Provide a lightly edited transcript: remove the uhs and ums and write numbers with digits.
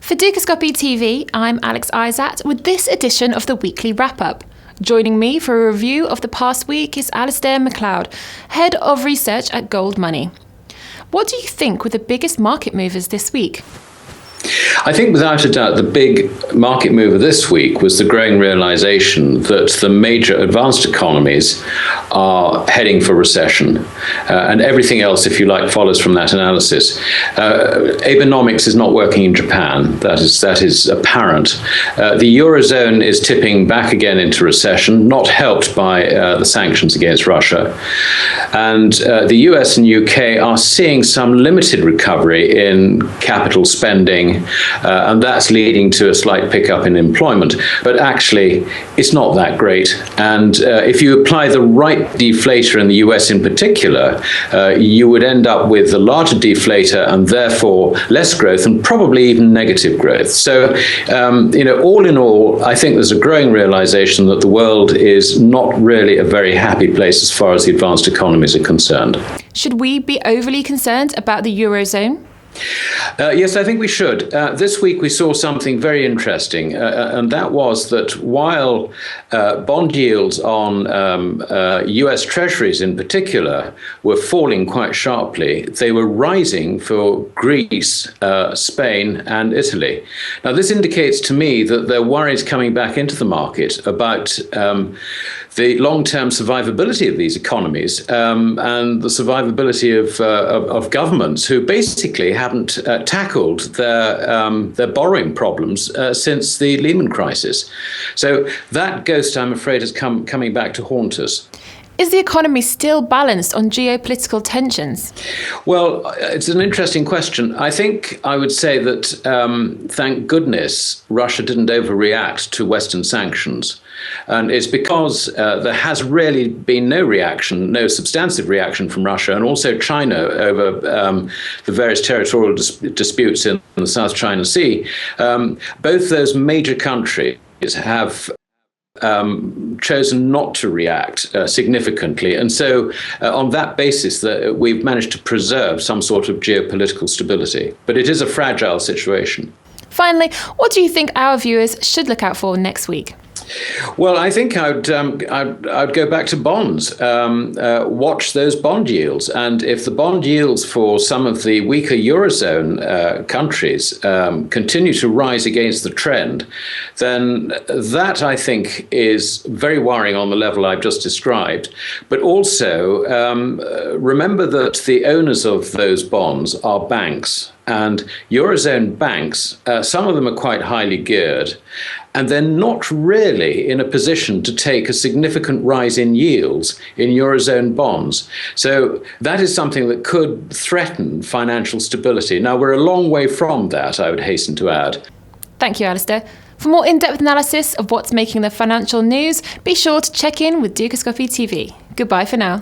For Dukascopy TV, I'm Alex Isat with this edition of the Weekly Wrap-Up. Joining me for a review of the past week is Alasdair Macleod, Head of Research at GoldMoney. What do you think were the biggest market movers this week? I think without a doubt the big market mover this week was the growing realization that the major advanced economies are heading for recession, and everything else, if you like, follows from that analysis. Abenomics is not working in Japan. That is apparent. The Eurozone is tipping back again into recession, not helped by the sanctions against Russia. And the US and UK are seeing some limited recovery in capital spending, and that's leading to a slight pickup in employment. But actually, it's not that great. And if you apply the right deflator in the US in particular, you would end up with a larger deflator and therefore less growth and probably even negative growth. So, all in all, I think there's a growing realization that the world is not really a very happy place as far as the advanced economies are concerned. Should we be overly concerned about the Eurozone? Yes, I think we should. This week we saw something very interesting, and that was that while bond yields on US Treasuries in particular were falling quite sharply, they were rising for Greece, Spain, and Italy. Now, this indicates to me that there are worries coming back into the market about the long-term survivability of these economies and the survivability of governments who basically haven't tackled their borrowing problems since the Lehman crisis. So that ghost, I'm afraid, is coming back to haunt us. Is the economy still balanced on geopolitical tensions? Well, it's an interesting question. I think I would say that, thank goodness, Russia didn't overreact to Western sanctions. And it's because there has really been no substantive reaction from Russia, and also China over the various territorial disputes in the South China Sea. Both those major countries have chosen not to react significantly. And so on that basis, we've managed to preserve some sort of geopolitical stability. But it is a fragile situation. Finally, what do you think our viewers should look out for next week? Well, I think I'd go back to bonds. Watch those bond yields. And if the bond yields for some of the weaker Eurozone countries continue to rise against the trend, then that, I think, is very worrying on the level I've just described. But also, remember that the owners of those bonds are banks. And Eurozone banks, some of them are quite highly geared, and they're not really in a position to take a significant rise in yields in Eurozone bonds. So that is something that could threaten financial stability. Now, we're a long way from that, I would hasten to add. Thank you, Alasdair. For more in-depth analysis of what's making the financial news, be sure to check in with Dukascopy TV. Goodbye for now.